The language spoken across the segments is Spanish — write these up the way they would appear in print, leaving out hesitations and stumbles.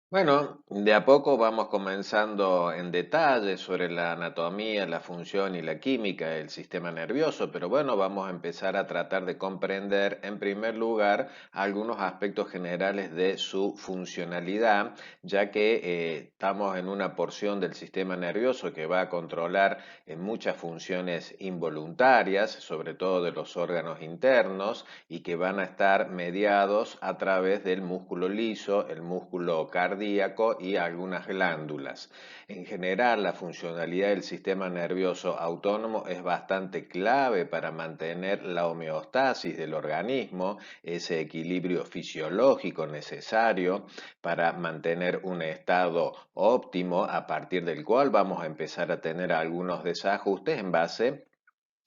Bueno, de a poco vamos comenzando en detalle sobre la anatomía, la función y la química del sistema nervioso, pero bueno, vamos a empezar a tratar de comprender en primer lugar algunos aspectos generales de su funcionalidad, ya que estamos en una porción del sistema nervioso que va a controlar muchas funciones involuntarias, sobre todo de los órganos internos, y que van a estar mediados a través del músculo liso, el músculo cardíaco y algunas glándulas. En general, la funcionalidad del sistema nervioso autónomo es bastante clave para mantener la homeostasis del organismo, ese equilibrio fisiológico necesario para mantener un estado óptimo a partir del cual vamos a empezar a tener algunos desajustes en base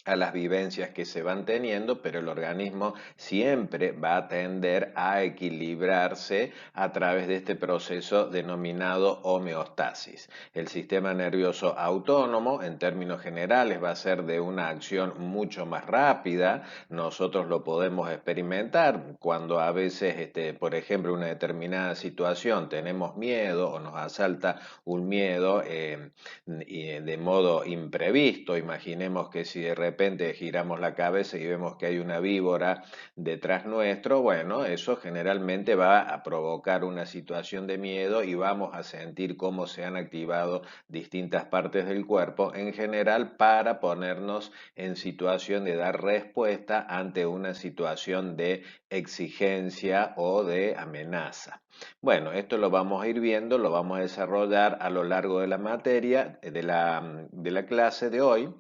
a las vivencias que se van teniendo, pero el organismo siempre va a tender a equilibrarse a través de este proceso denominado homeostasis. El sistema nervioso autónomo, en términos generales, va a ser de una acción mucho más rápida. Nosotros lo podemos experimentar cuando a veces, por ejemplo, una determinada situación tenemos miedo o nos asalta un miedo de modo imprevisto. Imaginemos que si de repente giramos la cabeza y vemos que hay una víbora detrás nuestro, bueno, eso generalmente va a provocar una situación de miedo y vamos a sentir cómo se han activado distintas partes del cuerpo en general para ponernos en situación de dar respuesta ante una situación de exigencia o de amenaza. Bueno, esto lo vamos a ir viendo, lo vamos a desarrollar a lo largo de la materia, de la clase de hoy.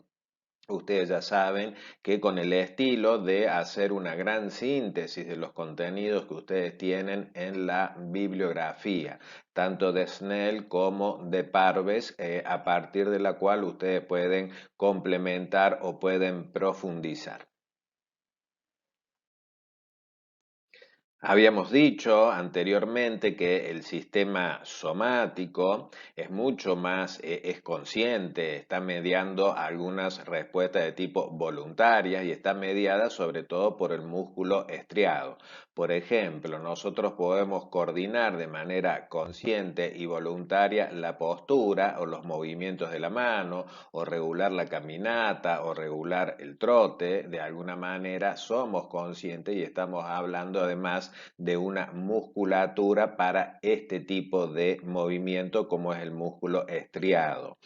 Ustedes ya saben que con el estilo de hacer una gran síntesis de los contenidos que ustedes tienen en la bibliografía, tanto de Snell como de Parves, a partir de la cual ustedes pueden complementar o pueden profundizar. Habíamos dicho anteriormente que el sistema somático es mucho más, es consciente, está mediando algunas respuestas de tipo voluntarias y está mediada sobre todo por el músculo estriado. Por ejemplo, nosotros podemos coordinar de manera consciente y voluntaria la postura o los movimientos de la mano o regular la caminata o regular el trote. De alguna manera somos conscientes y estamos hablando además de una musculatura para este tipo de movimiento como es el músculo estriado.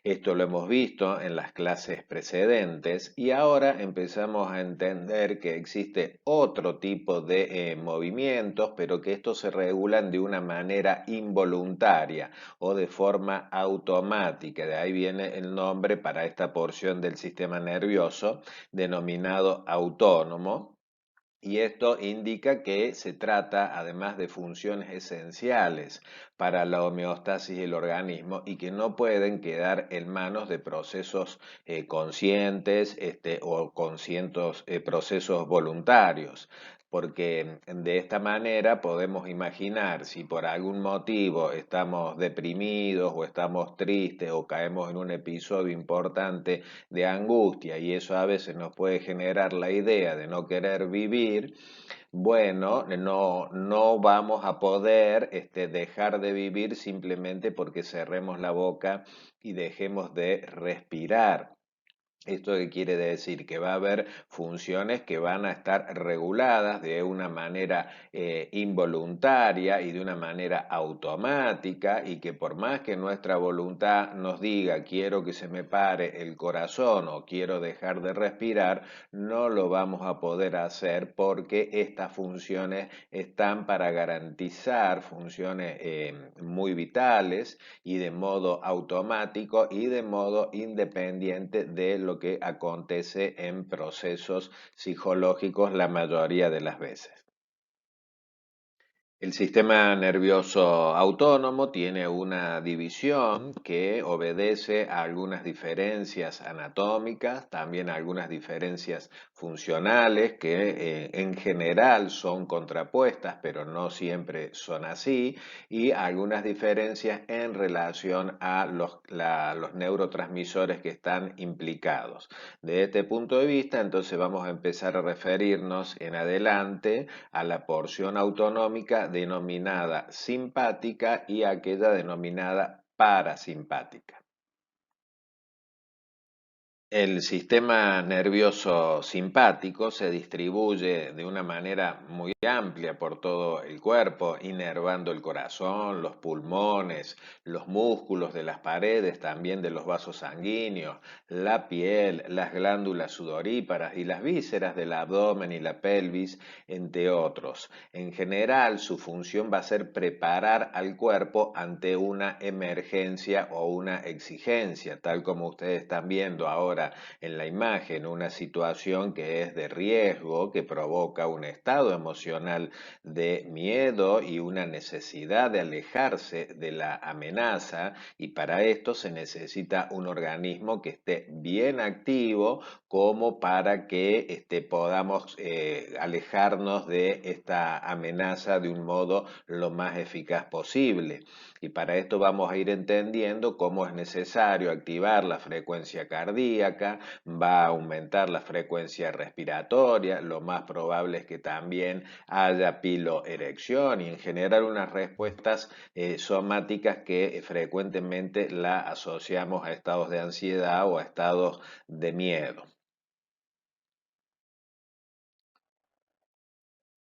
Esto lo hemos visto en las clases precedentes y ahora empezamos a entender que existe otro tipo de movimientos, pero que estos se regulan de una manera involuntaria o de forma automática. De ahí viene el nombre para esta porción del sistema nervioso denominado autónomo. Y esto indica que se trata además de funciones esenciales para la homeostasis del organismo y que no pueden quedar en manos de procesos conscientes o conscientes procesos voluntarios. Porque de esta manera podemos imaginar si por algún motivo estamos deprimidos o estamos tristes o caemos en un episodio importante de angustia y eso a veces nos puede generar la idea de no querer vivir, bueno, no vamos a poder dejar de vivir simplemente porque cerremos la boca y dejemos de respirar. ¿Esto qué quiere decir? Que va a haber funciones que van a estar reguladas de una manera involuntaria y de una manera automática y que por más que nuestra voluntad nos diga quiero que se me pare el corazón o quiero dejar de respirar, no lo vamos a poder hacer porque estas funciones están para garantizar funciones muy vitales y de modo automático y de modo independiente de lo que acontece en procesos psicológicos la mayoría de las veces. El sistema nervioso autónomo tiene una división que obedece a algunas diferencias anatómicas, también a algunas diferencias funcionales que en general son contrapuestas, pero no siempre son así, y algunas diferencias en relación a los neurotransmisores que están implicados. De este punto de vista, entonces vamos a empezar a referirnos en adelante a la porción autonómica aquella denominada simpática y aquella denominada parasimpática. El sistema nervioso simpático se distribuye de una manera muy amplia por todo el cuerpo, inervando el corazón, los pulmones, los músculos de las paredes, también de los vasos sanguíneos, la piel, las glándulas sudoríparas y las vísceras del abdomen y la pelvis, entre otros. En general, su función va a ser preparar al cuerpo ante una emergencia o una exigencia, tal como ustedes están viendo ahora en la imagen, una situación que es de riesgo, que provoca un estado emocional de miedo y una necesidad de alejarse de la amenaza, y para esto se necesita un organismo que esté bien activo como para que podamos alejarnos de esta amenaza de un modo lo más eficaz posible. Y para esto vamos a ir entendiendo cómo es necesario activar la frecuencia cardíaca, va a aumentar la frecuencia respiratoria, lo más probable es que también haya piloerección y en general unas respuestas somáticas que frecuentemente la asociamos a estados de ansiedad o a estados de miedo.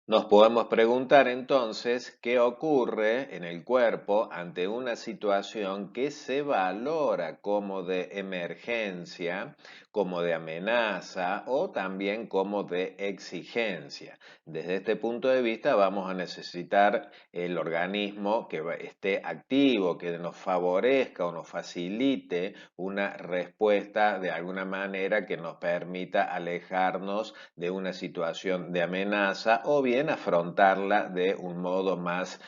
Nos podemos preguntar entonces qué ocurre en el cuerpo ante una situación que se valora como de emergencia, como de amenaza o también como de exigencia. Desde este punto de vista vamos a necesitar el organismo que esté activo, que nos favorezca o nos facilite una respuesta de alguna manera que nos permita alejarnos de una situación de amenaza o bien afrontarla de un modo más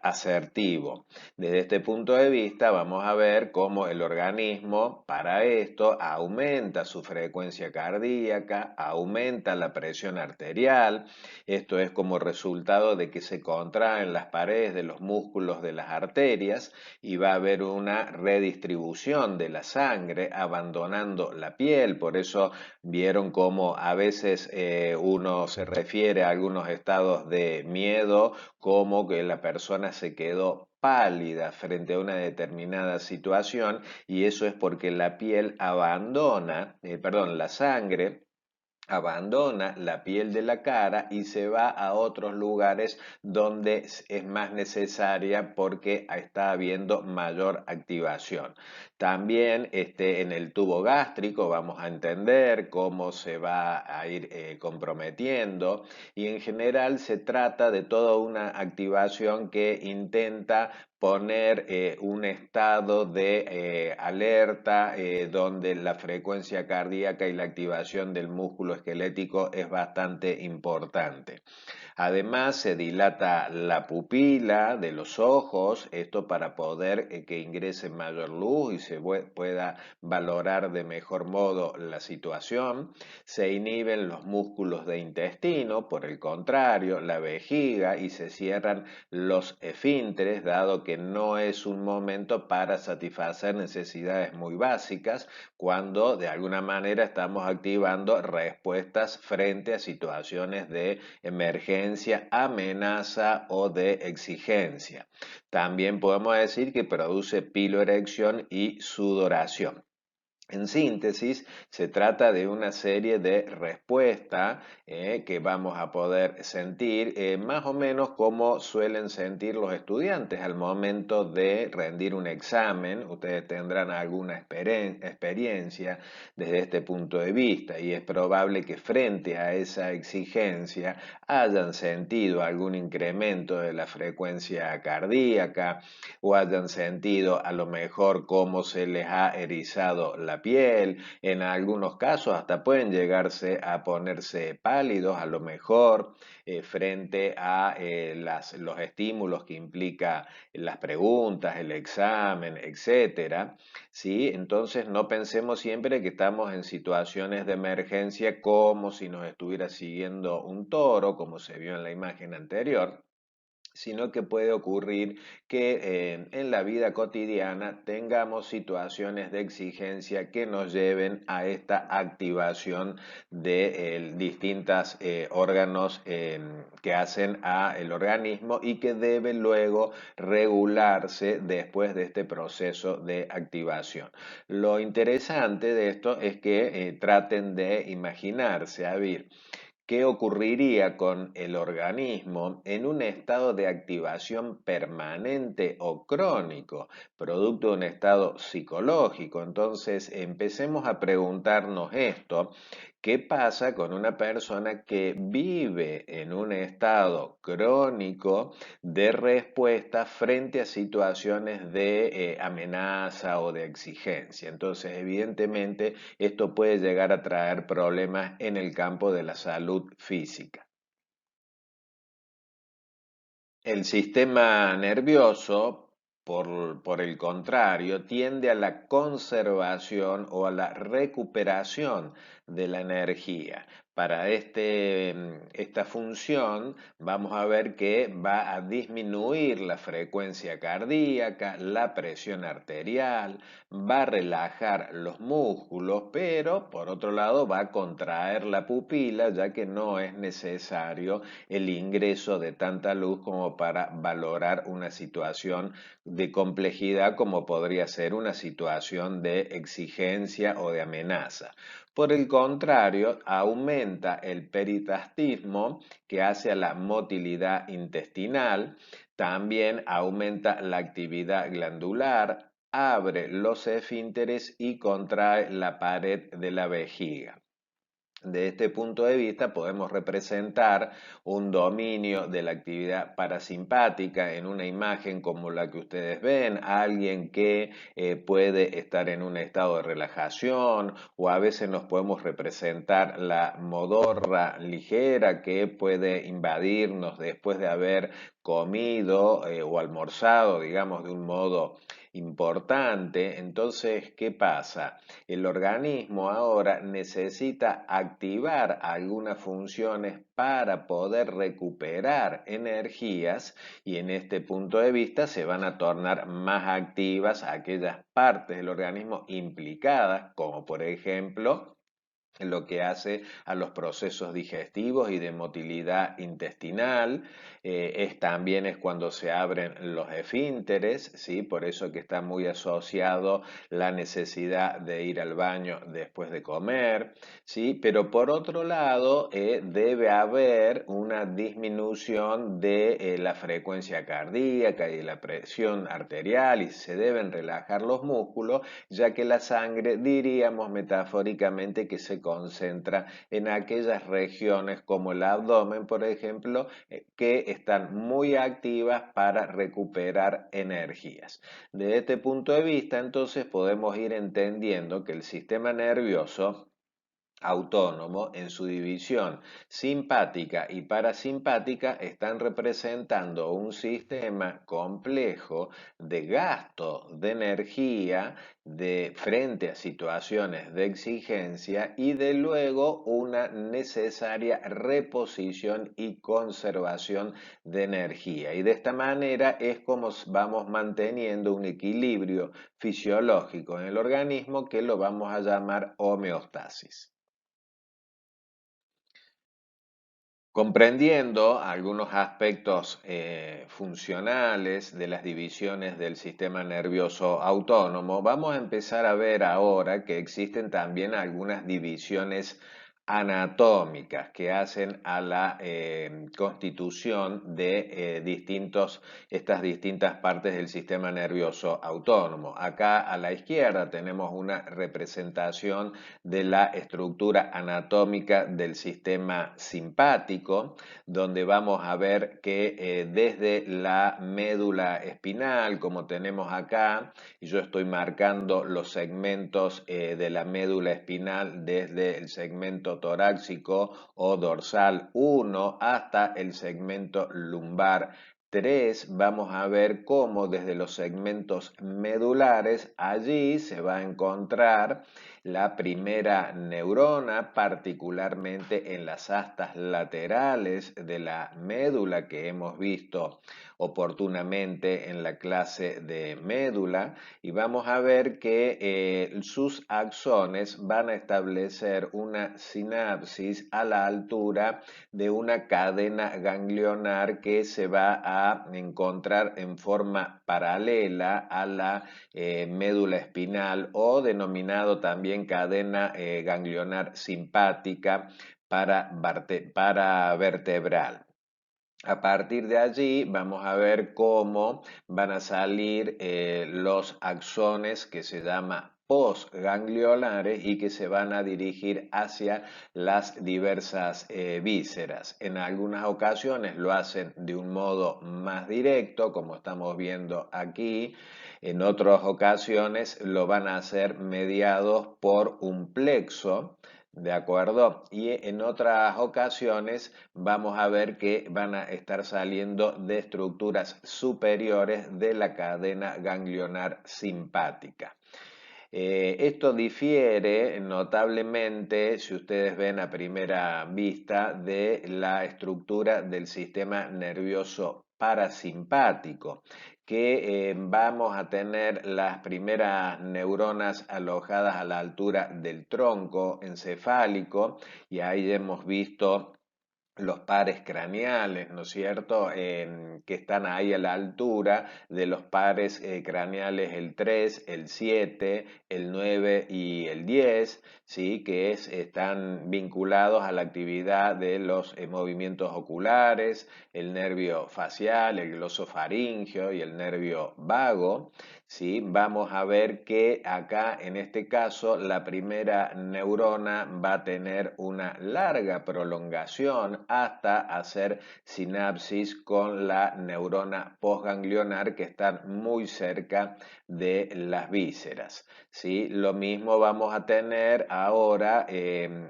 asertivo. Desde este punto de vista vamos a ver cómo el organismo para esto aumenta su frecuencia cardíaca, aumenta la presión arterial. Esto es como resultado de que se contraen las paredes de los músculos de las arterias y va a haber una redistribución de la sangre abandonando la piel. Por eso vieron cómo a veces uno se refiere a algunos estados de miedo como que la persona se quedó pálida frente a una determinada situación, y eso es porque la piel abandona, perdón, la sangre abandona la piel de la cara y se va a otros lugares donde es más necesaria porque está habiendo mayor activación. También en el tubo gástrico vamos a entender cómo se va a ir comprometiendo, y en general se trata de toda una activación que intenta poner un estado de alerta donde la frecuencia cardíaca y la activación del músculo esquelético es bastante importante. Además, se dilata la pupila de los ojos, esto para poder que ingrese mayor luz y se pueda valorar de mejor modo la situación. Se inhiben los músculos de intestino, por el contrario, la vejiga, y se cierran los esfínteres, dado que no es un momento para satisfacer necesidades muy básicas, cuando de alguna manera estamos activando respuestas frente a situaciones de emergencia, amenaza o de exigencia. También podemos decir que produce piloerección y sudoración. En síntesis, se trata de una serie de respuestas que vamos a poder sentir más o menos como suelen sentir los estudiantes al momento de rendir un examen. Ustedes tendrán alguna experiencia desde este punto de vista, y es probable que frente a esa exigencia hayan sentido algún incremento de la frecuencia cardíaca o hayan sentido a lo mejor cómo se les ha erizado la piel. En algunos casos hasta pueden llegarse a ponerse pálidos a lo mejor frente a los estímulos que implica las preguntas, el examen, etcétera. ¿Sí? Entonces no pensemos siempre que estamos en situaciones de emergencia como si nos estuviera siguiendo un toro, como se vio en la imagen anterior, sino que puede ocurrir que en la vida cotidiana tengamos situaciones de exigencia que nos lleven a esta activación de distintos órganos que hacen al organismo y que debe luego regularse después de este proceso de activación. Lo interesante de esto es que traten de imaginarse, a ver, ¿qué ocurriría con el organismo en un estado de activación permanente o crónico, producto de un estado psicológico? Entonces, empecemos a preguntarnos esto. ¿Qué pasa con una persona que vive en un estado crónico de respuesta frente a situaciones de amenaza o de exigencia? Entonces, evidentemente, esto puede llegar a traer problemas en el campo de la salud física. El sistema nervioso, por el contrario, tiende a la conservación o a la recuperación de la energía. Para esta función vamos a ver que va a disminuir la frecuencia cardíaca, la presión arterial, va a relajar los músculos, pero por otro lado va a contraer la pupila, ya que no es necesario el ingreso de tanta luz como para valorar una situación de complejidad como podría ser una situación de exigencia o de amenaza. Por el contrario, aumenta el peristaltismo que hace a la motilidad intestinal, también aumenta la actividad glandular, abre los esfínteres y contrae la pared de la vejiga. De este punto de vista podemos representar un dominio de la actividad parasimpática en una imagen como la que ustedes ven, alguien que puede estar en un estado de relajación, o a veces nos podemos representar la modorra ligera que puede invadirnos después de haber comido o almorzado, digamos, de un modo importante. Entonces, ¿qué pasa? El organismo ahora necesita activar algunas funciones para poder recuperar energías, y en este punto de vista se van a tornar más activas aquellas partes del organismo implicadas, como por ejemplo lo que hace a los procesos digestivos y de motilidad intestinal. También es cuando se abren los esfínteres, ¿sí? Por eso que está muy asociado la necesidad de ir al baño después de comer, ¿sí? Pero por otro lado, debe haber una disminución de la frecuencia cardíaca y de la presión arterial, y se deben relajar los músculos, ya que la sangre, diríamos metafóricamente, que se concentra en aquellas regiones como el abdomen, por ejemplo, que están muy activas para recuperar energías. De este punto de vista, entonces, podemos ir entendiendo que el sistema nervioso autónomo en su división simpática y parasimpática están representando un sistema complejo de gasto de energía de frente a situaciones de exigencia y de luego una necesaria reposición y conservación de energía. Y de esta manera es como vamos manteniendo un equilibrio fisiológico en el organismo que lo vamos a llamar homeostasis. Comprendiendo algunos aspectos funcionales de las divisiones del sistema nervioso autónomo, vamos a empezar a ver ahora que existen también algunas divisiones anatómicas que hacen a la constitución de estas distintas partes del sistema nervioso autónomo. Acá a la izquierda tenemos una representación de la estructura anatómica del sistema simpático, donde vamos a ver que desde la médula espinal, como tenemos acá, y yo estoy marcando los segmentos de la médula espinal desde el segmento torácico o dorsal 1 hasta el segmento lumbar 3, vamos a ver cómo desde los segmentos medulares allí se va a encontrar la primera neurona, particularmente en las astas laterales de la médula que hemos visto oportunamente en la clase de médula, y vamos a ver que sus axones van a establecer una sinapsis a la altura de una cadena ganglionar que se va a encontrar en forma paralela a la médula espinal, o denominado también cadena ganglionar simpática para vertebral. A partir de allí vamos a ver cómo van a salir los axones que se llama postganglionares y que se van a dirigir hacia las diversas vísceras. En algunas ocasiones lo hacen de un modo más directo, como estamos viendo aquí. En otras ocasiones lo van a hacer mediados por un plexo. ¿De acuerdo? Y en otras ocasiones vamos a ver que van a estar saliendo de estructuras superiores de la cadena ganglionar simpática. Esto difiere notablemente, si ustedes ven a primera vista, de la estructura del sistema nervioso parasimpático, que vamos a tener las primeras neuronas alojadas a la altura del tronco encefálico, y ahí hemos visto los pares craneales, ¿no es cierto?, que están ahí a la altura de los pares craneales el 3, el 7, el 9 y el 10, ¿sí?, que están vinculados a la actividad de los movimientos oculares, el nervio facial, el glosofaringeo y el nervio vago. ¿Sí? Vamos a ver que acá, en este caso, la primera neurona va a tener una larga prolongación hasta hacer sinapsis con la neurona postganglionar, que están muy cerca de las vísceras. ¿Sí? Lo mismo vamos a tener ahora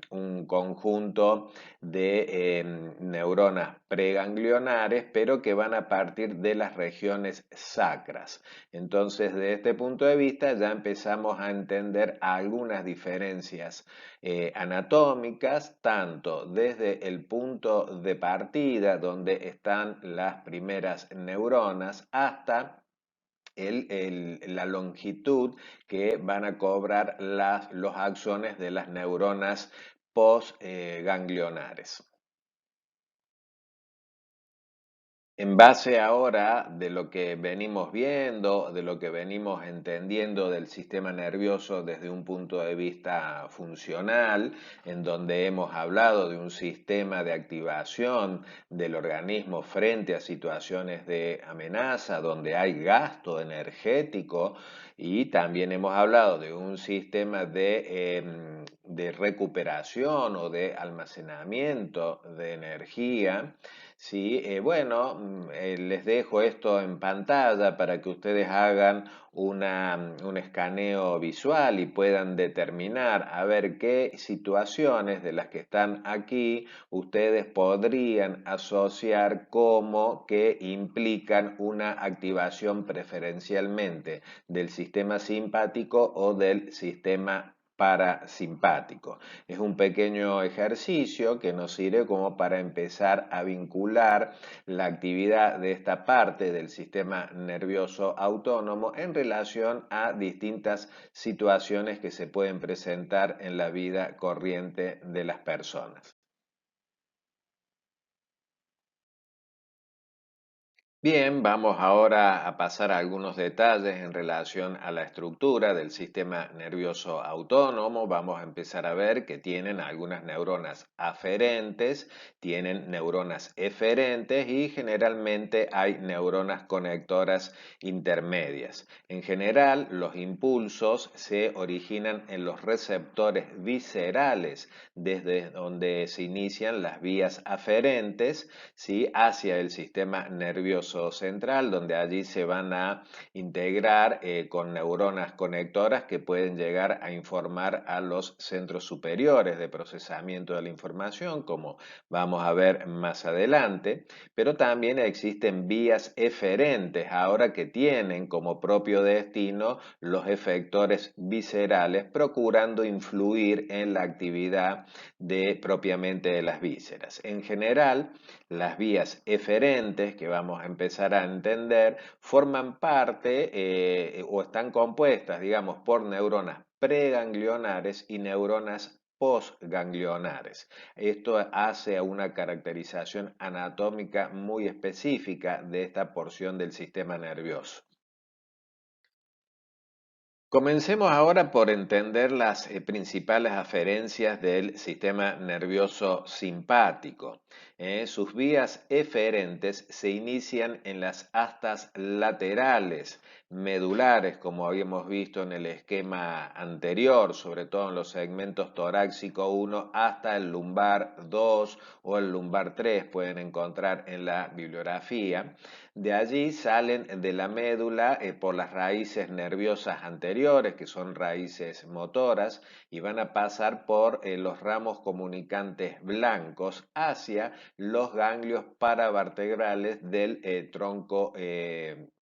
un conjunto de neuronas preganglionares, pero que van a partir de las regiones sacras. Entonces, desde este punto de vista ya empezamos a entender algunas diferencias anatómicas, tanto desde el punto de partida donde están las primeras neuronas, hasta la longitud que van a cobrar los axones de las neuronas postganglionares. En base ahora de lo que venimos viendo, de lo que venimos entendiendo del sistema nervioso desde un punto de vista funcional, en donde hemos hablado de un sistema de activación del organismo frente a situaciones de amenaza, donde hay gasto energético, y también hemos hablado de un sistema de recuperación o de almacenamiento de energía. Sí, bueno, les dejo esto en pantalla para que ustedes hagan un escaneo visual y puedan determinar a ver qué situaciones de las que están aquí ustedes podrían asociar como que implican una activación preferencialmente del sistema simpático o del sistema parasimpático. Es un pequeño ejercicio que nos sirve como para empezar a vincular la actividad de esta parte del sistema nervioso autónomo en relación a distintas situaciones que se pueden presentar en la vida corriente de las personas. Bien, vamos ahora a pasar a algunos detalles en relación a la estructura del sistema nervioso autónomo. Vamos a empezar a ver que tienen algunas neuronas aferentes, tienen neuronas eferentes y generalmente hay neuronas conectoras intermedias. En general, los impulsos se originan en los receptores viscerales, desde donde se inician las vías aferentes, ¿sí?, hacia el sistema nervioso nervioso central, donde allí se van a integrar con neuronas conectoras que pueden llegar a informar a los centros superiores de procesamiento de la información, como vamos a ver más adelante, pero también existen vías eferentes ahora que tienen como propio destino los efectores viscerales, procurando influir en la actividad propiamente de las vísceras. En general, las vías eferentes que vamos a empezar a entender forman parte o están compuestas, digamos, por neuronas preganglionares y neuronas postganglionares. Esto hace una caracterización anatómica muy específica de esta porción del sistema nervioso. Comencemos ahora por entender las principales aferencias del sistema nervioso simpático. Sus vías eferentes se inician en las astas laterales medulares, como habíamos visto en el esquema anterior, sobre todo en los segmentos torácico 1 hasta el lumbar 2 o el lumbar 3, pueden encontrar en la bibliografía. De allí salen de la médula por las raíces nerviosas anteriores, que son raíces motoras, y van a pasar por los ramos comunicantes blancos hacia los ganglios paravertebrales del tronco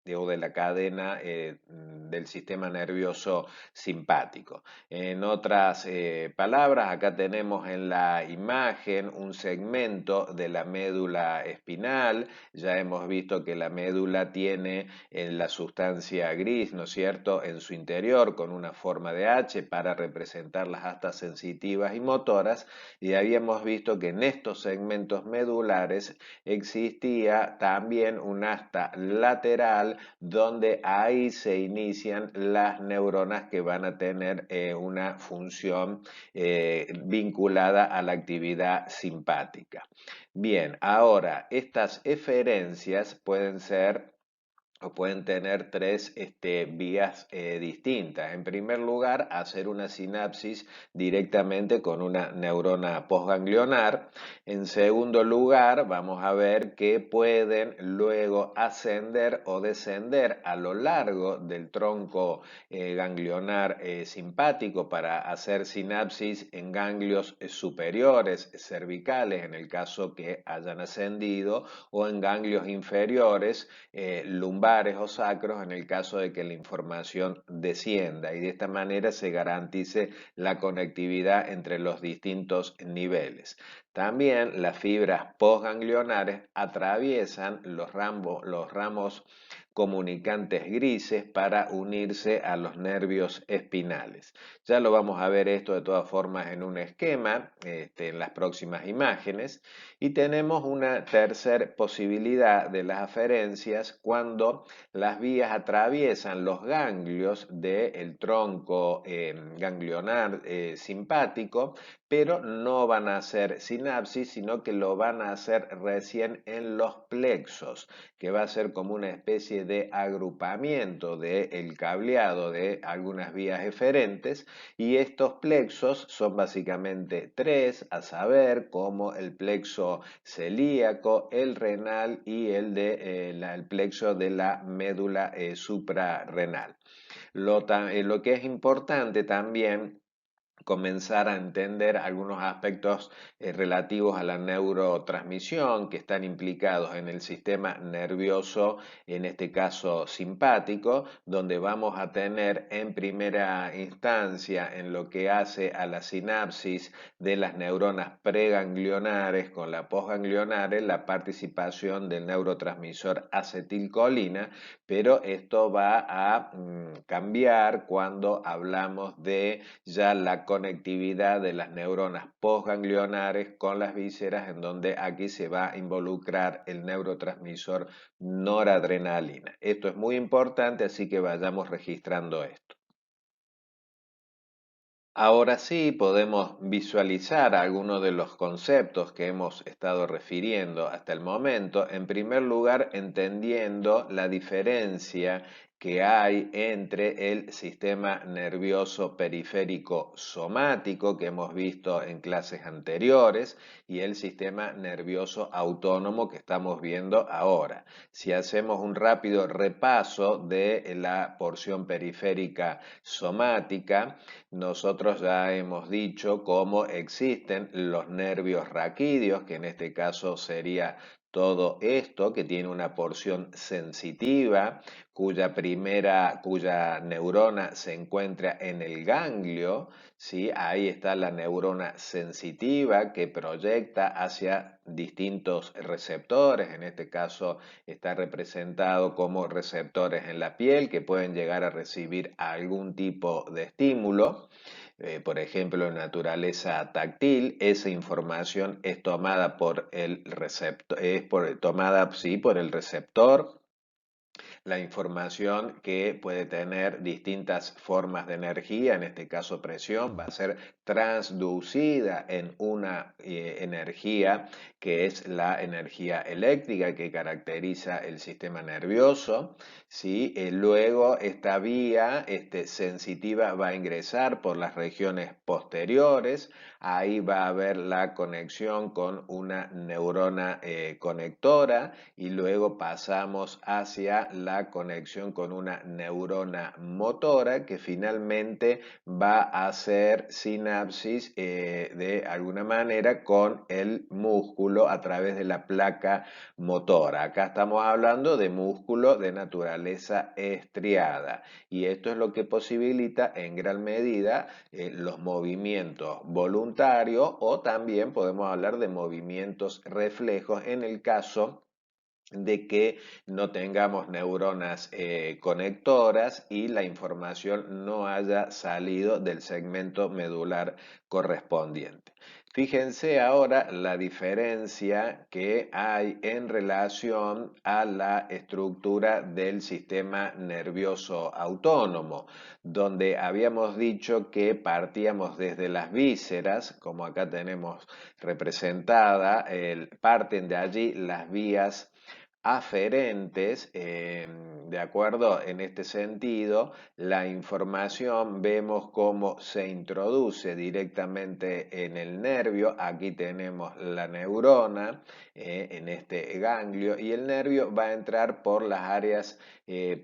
o de la cadena del sistema nervioso simpático. En otras palabras, acá tenemos en la imagen un segmento de la médula espinal. Ya hemos visto que la médula tiene la sustancia gris, ¿no es cierto?, en su interior con una forma de H para representar las astas sensitivas y motoras, y habíamos visto que en estos segmentos medulares existía también un asta lateral donde ahí se inician las neuronas que van a tener una función vinculada a la actividad simpática. Bien, ahora estas eferencias pueden ser o pueden tener tres vías distintas. En primer lugar, hacer una sinapsis directamente con una neurona postganglionar. En segundo lugar, vamos a ver que pueden luego ascender o descender a lo largo del tronco ganglionar simpático para hacer sinapsis en ganglios superiores cervicales, en el caso que hayan ascendido, o en ganglios inferiores lumbares o sacros en el caso de que la información descienda, y de esta manera se garantice la conectividad entre los distintos niveles. También las fibras postganglionares atraviesan los ramos comunicantes grises para unirse a los nervios espinales. Ya lo vamos a ver esto de todas formas en un esquema en las próximas imágenes. Y tenemos una tercera posibilidad de las aferencias cuando las vías atraviesan los ganglios del tronco ganglionar simpático, pero no van a hacer sinapsis, sino que lo van a hacer recién en los plexos, que va a ser como una especie de agrupamiento del cableado de algunas vías eferentes, y estos plexos son básicamente tres, a saber, como el plexo celíaco, el renal y el plexo de la médula suprarrenal. Lo que es importante también comenzar a entender algunos aspectos relativos a la neurotransmisión que están implicados en el sistema nervioso, en este caso simpático, donde vamos a tener en primera instancia en lo que hace a la sinapsis de las neuronas preganglionares con la postganglionares la participación del neurotransmisor acetilcolina, pero esto va a cambiar cuando hablamos de ya la conectividad de las neuronas postganglionares con las vísceras, en donde aquí se va a involucrar el neurotransmisor noradrenalina. Esto es muy importante, así que vayamos registrando esto. Ahora sí podemos visualizar algunos de los conceptos que hemos estado refiriendo hasta el momento. En primer lugar, entendiendo la diferencia que hay entre el sistema nervioso periférico somático que hemos visto en clases anteriores y el sistema nervioso autónomo que estamos viendo ahora. Si hacemos un rápido repaso de la porción periférica somática, nosotros ya hemos dicho cómo existen los nervios raquídeos, que en este caso sería todo esto, que tiene una porción sensitiva, cuya neurona se encuentra en el ganglio, ¿sí? Ahí está la neurona sensitiva que proyecta hacia distintos receptores, en este caso está representado como receptores en la piel que pueden llegar a recibir algún tipo de estímulo. Por ejemplo, en naturaleza táctil, esa información es tomada por el receptor, tomada sí, por el receptor. La información que puede tener distintas formas de energía, en este caso presión, va a ser transducida en una energía que es la energía eléctrica que caracteriza el sistema nervioso. ¿Sí? Luego esta vía sensitiva va a ingresar por las regiones posteriores, ahí va a haber la conexión con una neurona conectora y luego pasamos hacia la conexión con una neurona motora que finalmente va a hacer sinapsis de alguna manera con el músculo a través de la placa motora. Acá estamos hablando de músculo de naturaleza estriada y esto es lo que posibilita en gran medida los movimientos voluntarios o también podemos hablar de movimientos reflejos en el caso de que no tengamos neuronas conectoras y la información no haya salido del segmento medular correspondiente. Fíjense ahora la diferencia que hay en relación a la estructura del sistema nervioso autónomo, donde habíamos dicho que partíamos desde las vísceras, como acá tenemos representada, parten de allí las vías aferentes, de acuerdo, en este sentido, la información vemos cómo se introduce directamente en el nervio, aquí tenemos la neurona en este ganglio y el nervio va a entrar por las áreas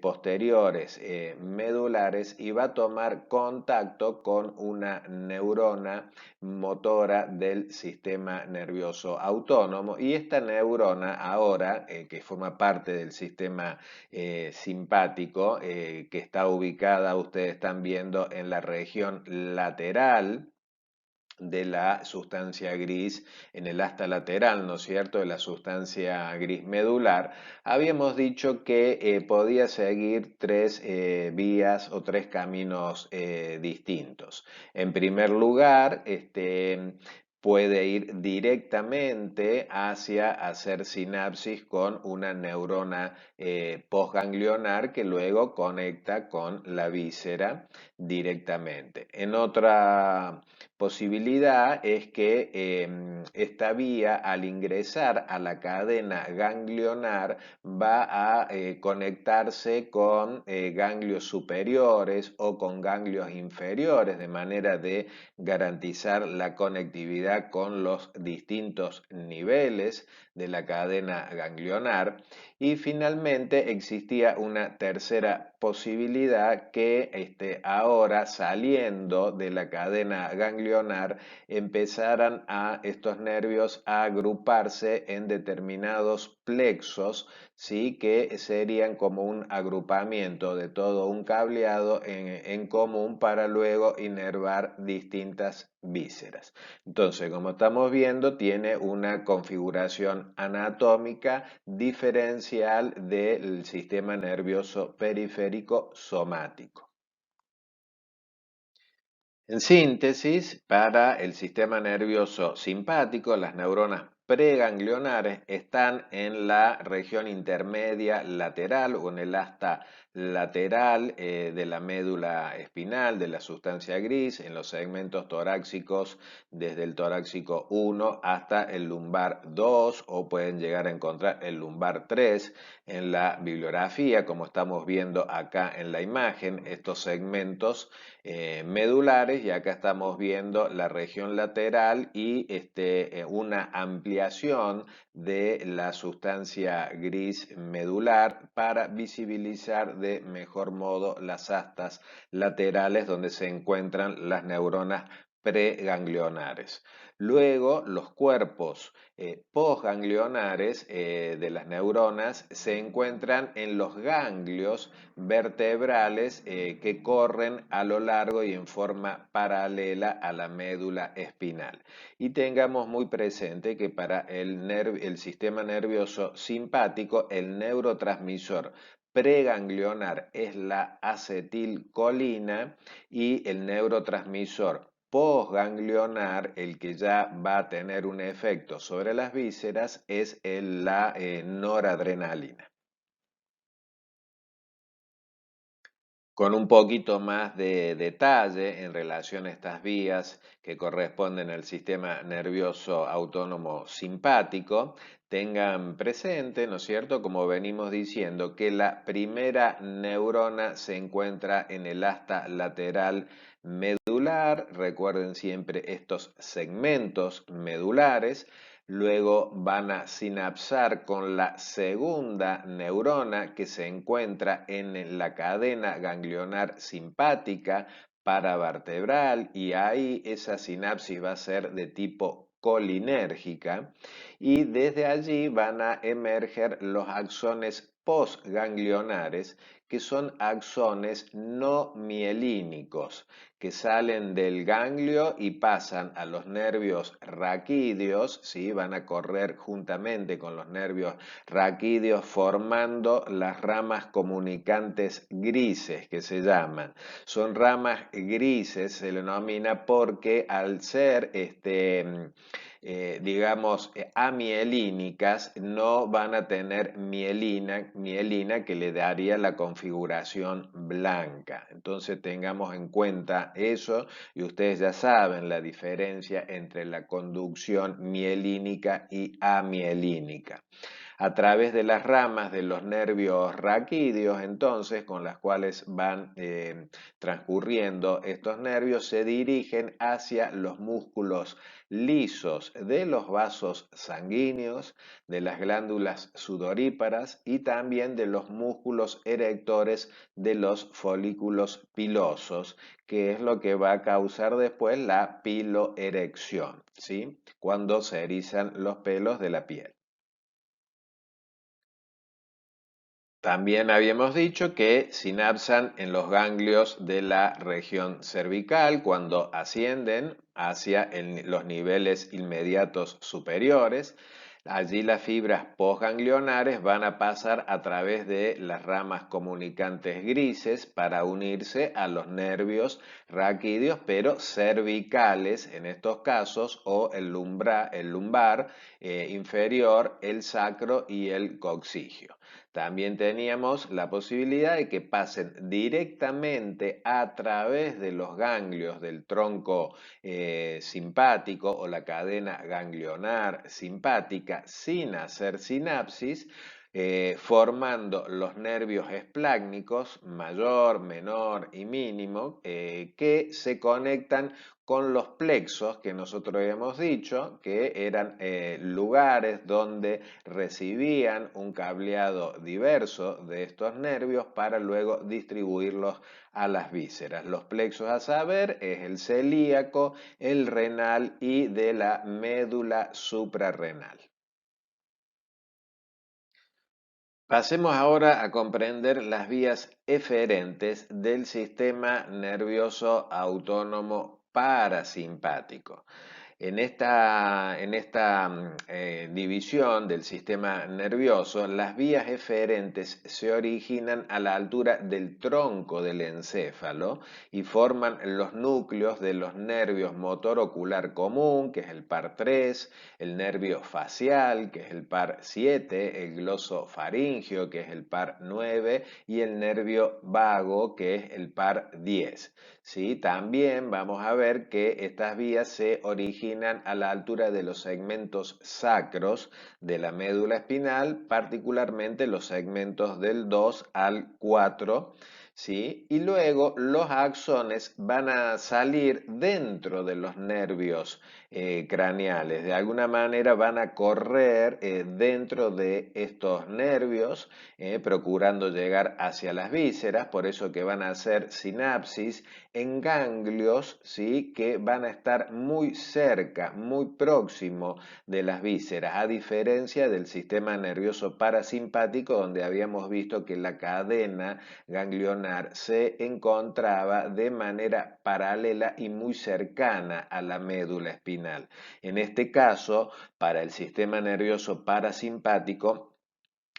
posteriores medulares y va a tomar contacto con una neurona motora del sistema nervioso autónomo y esta neurona ahora, que forma parte del sistema simpático, que está ubicada, ustedes están viendo, en la región lateral de la sustancia gris, en el asta lateral, ¿no es cierto?, de la sustancia gris medular, habíamos dicho que podía seguir tres vías o tres caminos distintos. En primer lugar, puede ir directamente hacia hacer sinapsis con una neurona postganglionar que luego conecta con la víscera directamente. En otra posibilidad es que esta vía, al ingresar a la cadena ganglionar, va a conectarse con ganglios superiores o con ganglios inferiores, de manera de garantizar la conectividad con los distintos niveles de la cadena ganglionar. Y finalmente existía una tercera posibilidad que ahora, saliendo de la cadena ganglionar, empezaran a estos nervios a agruparse en determinados plexos, ¿sí?, que serían como un agrupamiento de todo un cableado en común para luego inervar distintas vísceras. Entonces, como estamos viendo, tiene una configuración anatómica diferencial del sistema nervioso periférico somático. En síntesis, para el sistema nervioso simpático, las neuronas preganglionares están en la región intermedia lateral o en el asta lateral de la médula espinal, de la sustancia gris, en los segmentos torácicos desde el torácico 1 hasta el lumbar 2, o pueden llegar a encontrar el lumbar 3 en la bibliografía, como estamos viendo acá en la imagen, estos segmentos medulares, y acá estamos viendo la región lateral y una ampliación de la sustancia gris medular para visibilizar de mejor modo las astas laterales donde se encuentran las neuronas preganglionares. Luego, los cuerpos postganglionares de las neuronas se encuentran en los ganglios vertebrales que corren a lo largo y en forma paralela a la médula espinal. Y tengamos muy presente que para el sistema nervioso simpático, el neurotransmisor preganglionar es la acetilcolina, y el neurotransmisor postganglionar, el que ya va a tener un efecto sobre las vísceras, es la noradrenalina. Con un poquito más de detalle en relación a estas vías que corresponden al sistema nervioso autónomo simpático, tengan presente, ¿no es cierto?, como venimos diciendo, que la primera neurona se encuentra en el asta lateral medular. Recuerden siempre estos segmentos medulares. Luego van a sinapsar con la segunda neurona que se encuentra en la cadena ganglionar simpática paravertebral, y ahí esa sinapsis va a ser de tipo colinérgica, y desde allí van a emerger los axones postganglionares, que son axones no mielínicos, que salen del ganglio y pasan a los nervios raquídeos, ¿sí? Van a correr juntamente con los nervios raquídeos formando las ramas comunicantes grises, que se llaman. Son ramas grises, se le denomina porque al ser digamos, amielínicas, no van a tener mielina que le daría la configuración blanca. Entonces tengamos en cuenta eso, y ustedes ya saben la diferencia entre la conducción mielínica y amielínica. A través de las ramas de los nervios raquídeos, entonces, con las cuales van transcurriendo estos nervios, se dirigen hacia los músculos lisos de los vasos sanguíneos, de las glándulas sudoríparas y también de los músculos erectores de los folículos pilosos, que es lo que va a causar después la piloerección, ¿sí?, cuando se erizan los pelos de la piel. También habíamos dicho que sinapsan en los ganglios de la región cervical cuando ascienden hacia los niveles inmediatos superiores. Allí las fibras postganglionares van a pasar a través de las ramas comunicantes grises para unirse a los nervios raquídeos, pero cervicales en estos casos, o el lumbar inferior, el sacro y el coccigio. También teníamos la posibilidad de que pasen directamente a través de los ganglios del tronco simpático o la cadena ganglionar simpática sin hacer sinapsis, formando los nervios esplácnicos mayor, menor y mínimo, que se conectan con los plexos, que nosotros habíamos dicho que eran lugares donde recibían un cableado diverso de estos nervios para luego distribuirlos a las vísceras. Los plexos a saber es el celíaco, el renal y de la médula suprarrenal. Pasemos ahora a comprender las vías eferentes del sistema nervioso autónomo parasimpático. En esta división del sistema nervioso, las vías eferentes se originan a la altura del tronco del encéfalo y forman los núcleos de los nervios motor ocular común, que es el par 3, el nervio facial, que es el par 7, el glosofaringio, que es el par 9, y el nervio vago, que es el par 10. ¿Sí? También vamos a ver que estas vías se originan a la altura de los segmentos sacros de la médula espinal, particularmente los segmentos del 2 al 4. ¿Sí? Y luego los axones van a salir dentro de los nervios craneales. De alguna manera van a correr dentro de estos nervios, procurando llegar hacia las vísceras, por eso que van a hacer sinapsis en ganglios, ¿sí? Que van a estar muy cerca, muy próximo de las vísceras, a diferencia del sistema nervioso parasimpático, donde habíamos visto que la cadena ganglionar se encontraba de manera paralela y muy cercana a la médula espinal. En este caso, para el sistema nervioso parasimpático,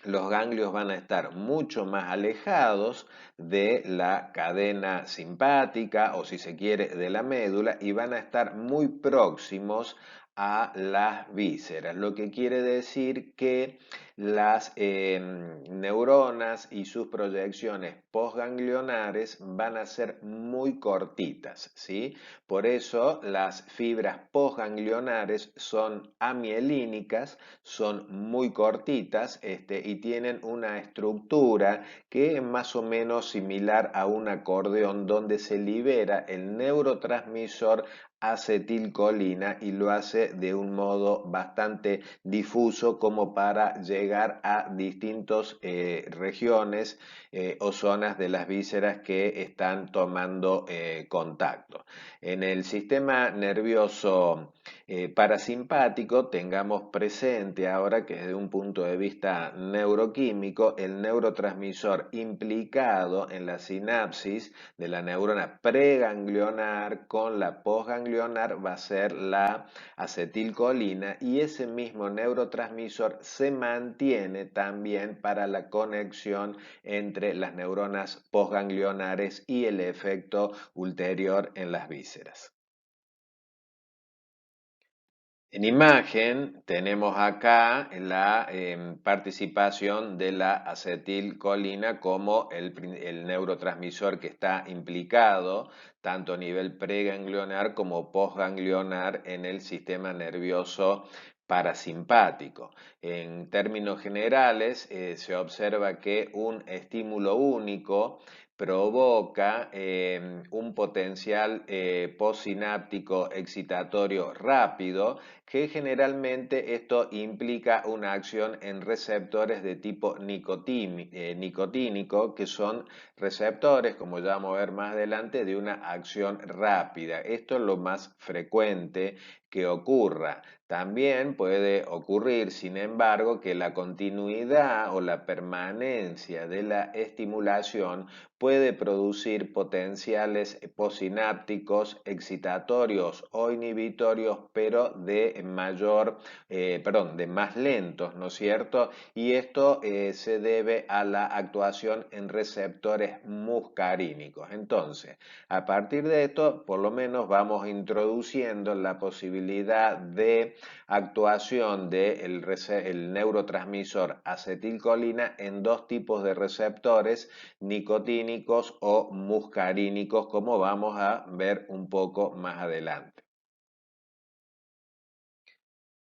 los ganglios van a estar mucho más alejados de la cadena simpática o, si se quiere, de la médula, y van a estar muy próximos a las vísceras, lo que quiere decir que las neuronas y sus proyecciones postganglionares van a ser muy cortitas, ¿sí? Por eso las fibras postganglionares son amielínicas, son muy cortitas y tienen una estructura que es más o menos similar a un acordeón, donde se libera el neurotransmisor acetilcolina y lo hace de un modo bastante difuso, como para llegar a distintas regiones o zonas de las vísceras que están tomando contacto. En el sistema nervioso parasimpático, tengamos presente ahora que desde un punto de vista neuroquímico, el neurotransmisor implicado en la sinapsis de la neurona preganglionar con la postganglionar va a ser la acetilcolina, y ese mismo neurotransmisor se mantiene también para la conexión entre las neuronas postganglionares y el efecto ulterior en las vísceras. En imagen tenemos acá la participación de la acetilcolina como el neurotransmisor que está implicado tanto a nivel preganglionar como postganglionar en el sistema nervioso parasimpático. En términos generales, se observa que un estímulo único provoca un potencial postsináptico excitatorio rápido, que generalmente esto implica una acción en receptores de tipo nicotínico, que son receptores, como ya vamos a ver más adelante, de una acción rápida. Esto es lo más frecuente que ocurra. También puede ocurrir, sin embargo, que la continuidad o la permanencia de la estimulación puede producir potenciales posinápticos excitatorios o inhibitorios, pero de de más lentos, ¿no es cierto? Y esto se debe a la actuación en receptores muscarínicos. Entonces, a partir de esto, por lo menos vamos introduciendo la posibilidad de actuación del el neurotransmisor acetilcolina en dos tipos de receptores, nicotínicos o muscarínicos, como vamos a ver un poco más adelante.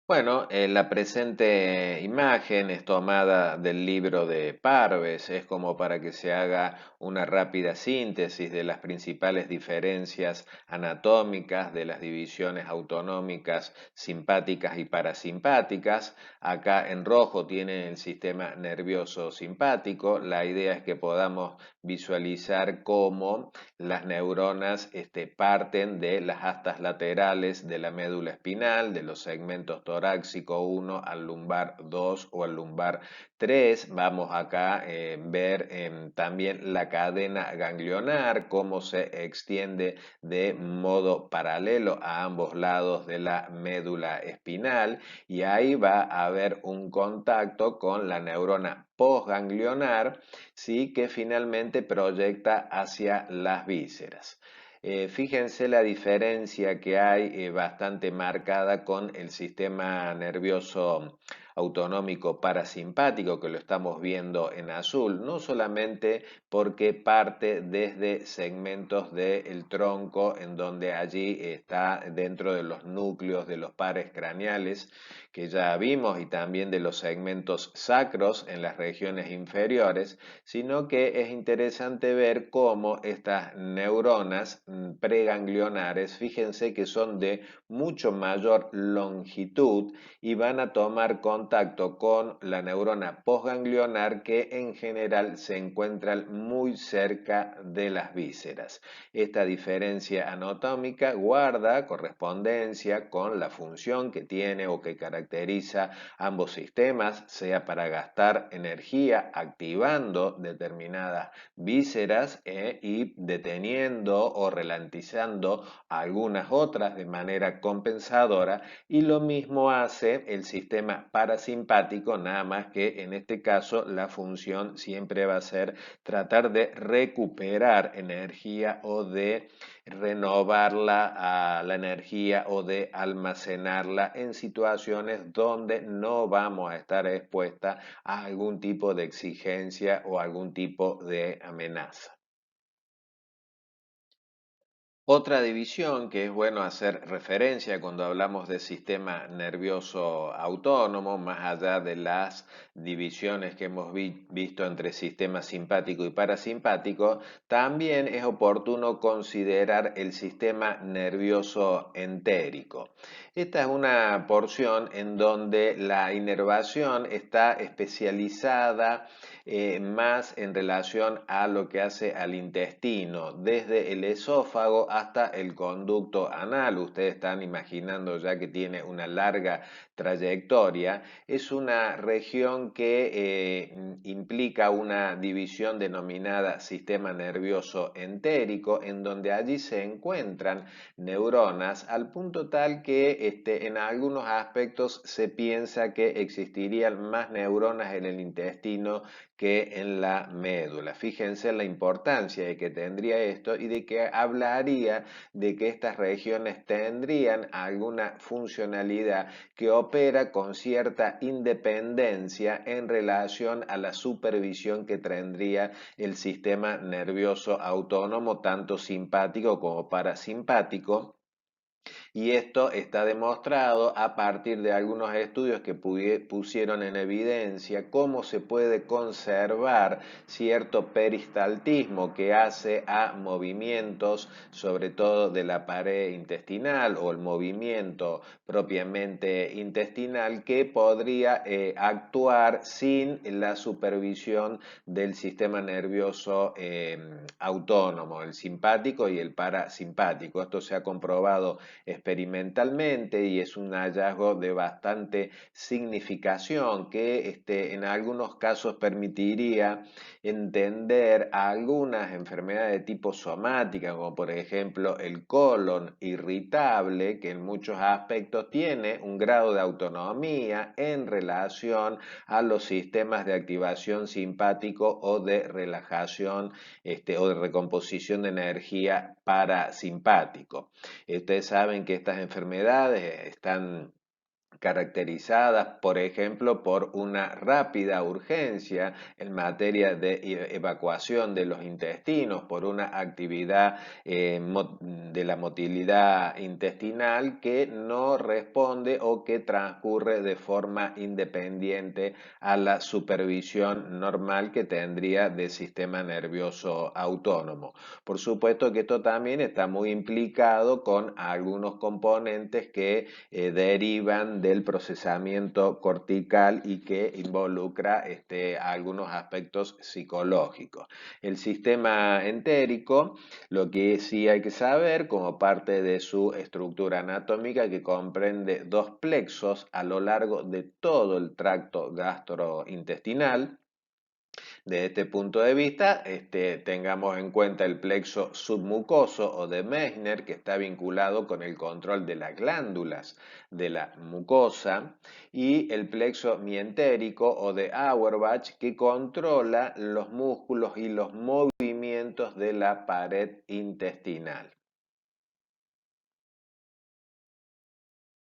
Bueno, la presente imagen es tomada del libro de Parves, es como para que se haga una rápida síntesis de las principales diferencias anatómicas de las divisiones autonómicas simpáticas y parasimpáticas. Acá en rojo tiene el sistema nervioso simpático. La idea es que podamos visualizar cómo las neuronas parten de las astas laterales de la médula espinal, de los segmentos torácico 1 al lumbar 2 o al lumbar 3. Vamos acá ver también la cadena ganglionar, cómo se extiende de modo paralelo a ambos lados de la médula espinal, y ahí va a haber un contacto con la neurona postganglionar, ¿sí? Que finalmente proyecta hacia las vísceras. Fíjense la diferencia que hay bastante marcada con el sistema nervioso autonómico parasimpático, que lo estamos viendo en azul, no solamente porque parte desde segmentos del tronco, en donde allí está dentro de los núcleos de los pares craneales que ya vimos, y también de los segmentos sacros en las regiones inferiores, sino que es interesante ver cómo estas neuronas preganglionares, fíjense que son de mucho mayor longitud y van a tomar contacto con la neurona postganglionar, que en general se encuentran muy cerca de las vísceras. Esta diferencia anatómica guarda correspondencia con la función que tiene o que caracteriza ambos sistemas, sea para gastar energía activando determinadas vísceras y deteniendo o ralentizando algunas otras de manera compensadora, y lo mismo hace el sistema parasimpático, nada más que en este caso la función siempre va a ser tratar de recuperar energía o de renovarla a la energía o de almacenarla en situaciones donde no vamos a estar expuestas a algún tipo de exigencia o algún tipo de amenaza. Otra división que es bueno hacer referencia cuando hablamos de sistema nervioso autónomo, más allá de las divisiones que hemos visto entre sistema simpático y parasimpático, también es oportuno considerar el sistema nervioso entérico. Esta es una porción en donde la inervación está especializada más en relación a lo que hace al intestino, desde el esófago hasta el conducto anal. Ustedes están imaginando ya que tiene una larga trayectoria. Es una región que implica una división denominada sistema nervioso entérico, en donde allí se encuentran neuronas al punto tal que en algunos aspectos se piensa que existirían más neuronas en el intestino que en la médula. Fíjense la importancia de que tendría esto y de que hablaría de que estas regiones tendrían alguna funcionalidad que opera con cierta independencia en relación a la supervisión que tendría el sistema nervioso autónomo, tanto simpático como parasimpático. Y esto está demostrado a partir de algunos estudios que pusieron en evidencia cómo se puede conservar cierto peristaltismo que hace a movimientos, sobre todo de la pared intestinal o el movimiento propiamente intestinal, que podría actuar sin la supervisión del sistema nervioso autónomo, el simpático y el parasimpático. Esto se ha comprobado experimentalmente y es un hallazgo de bastante significación que en algunos casos permitiría entender algunas enfermedades de tipo somática, como por ejemplo el colon irritable, que en muchos aspectos tiene un grado de autonomía en relación a los sistemas de activación simpático o de relajación o de recomposición de energía parasimpático. Ustedes saben que estas enfermedades están caracterizadas, por ejemplo, por una rápida urgencia en materia de evacuación de los intestinos, por una actividad de la motilidad intestinal que no responde o que transcurre de forma independiente a la supervisión normal que tendría del sistema nervioso autónomo. Por supuesto que esto también está muy implicado con algunos componentes que derivan del procesamiento cortical y que involucra algunos aspectos psicológicos. El sistema entérico, lo que sí hay que saber como parte de su estructura anatómica, que comprende dos plexos a lo largo de todo el tracto gastrointestinal. De este punto de vista, tengamos en cuenta el plexo submucoso o de Meissner, que está vinculado con el control de las glándulas de la mucosa, y el plexo mientérico o de Auerbach, que controla los músculos y los movimientos de la pared intestinal.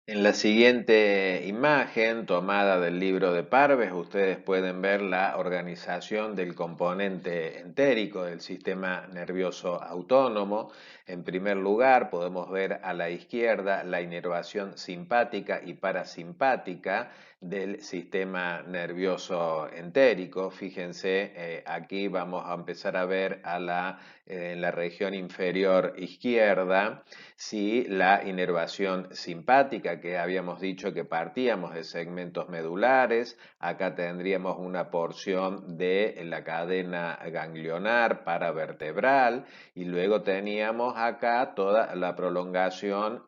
En la siguiente imagen, tomada del libro de Parves, ustedes pueden ver la organización del componente entérico del sistema nervioso autónomo. En primer lugar, podemos ver a la izquierda la inervación simpática y parasimpática del sistema nervioso entérico. Fíjense, aquí vamos a empezar a ver en la región inferior izquierda, sí, la inervación simpática, que habíamos dicho que partíamos de segmentos medulares. Acá tendríamos una porción de la cadena ganglionar paravertebral y luego teníamos acá toda la prolongación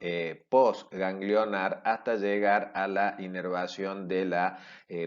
postganglionar hasta llegar a la inervación de la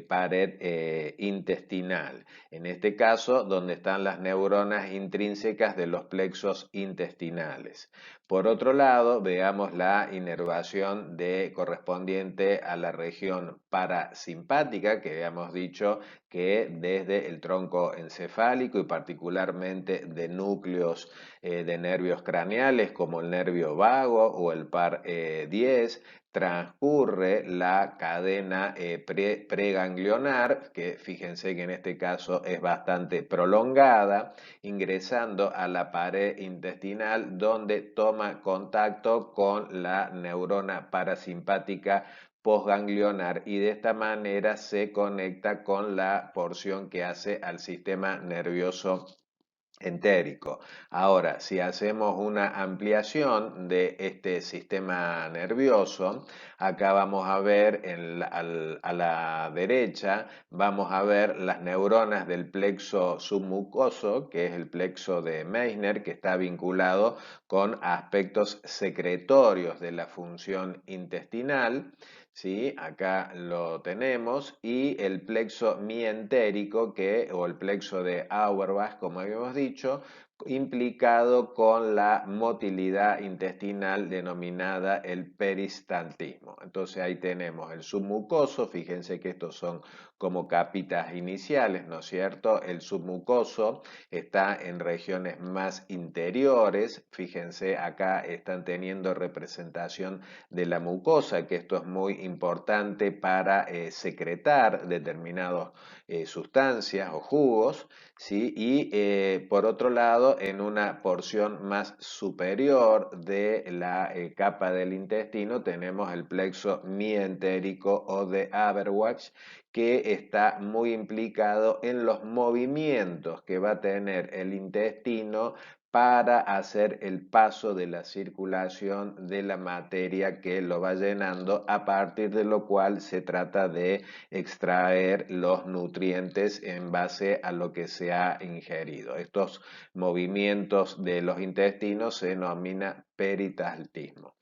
pared intestinal. En este caso, donde están las neuronas intrínsecas de los plexos intestinales. Por otro lado, veamos la inervación correspondiente a la región parasimpática, que habíamos dicho que desde el tronco encefálico y particularmente de núcleos de nervios craneales como el nervio vago o el par 10, transcurre la cadena preganglionar, que fíjense que en este caso es bastante prolongada, ingresando a la pared intestinal donde toma contacto con la neurona parasimpática postganglionar y de esta manera se conecta con la porción que hace al sistema nervioso entérico. Ahora, si hacemos una ampliación de este sistema nervioso, acá vamos a ver a la derecha, vamos a ver las neuronas del plexo submucoso, que es el plexo de Meissner, que está vinculado con aspectos secretorios de la función intestinal. ¿Sí? Acá lo tenemos, y el plexo mientérico, o el plexo de Auerbach, como habíamos dicho, implicado con la motilidad intestinal denominada el peristaltismo. Entonces ahí tenemos el submucoso, fíjense que estos son como capitas iniciales, ¿no es cierto? El submucoso está en regiones más interiores, fíjense acá están teniendo representación de la mucosa, que esto es muy importante para secretar determinadas sustancias o jugos, ¿sí? Y por otro lado, en una porción más superior de la capa del intestino tenemos el plexo mientérico o de Haber-Wach, que está muy implicado en los movimientos que va a tener el intestino para hacer el paso de la circulación de la materia que lo va llenando, a partir de lo cual se trata de extraer los nutrientes en base a lo que se ha ingerido. Estos movimientos de los intestinos se denomina peristaltismo.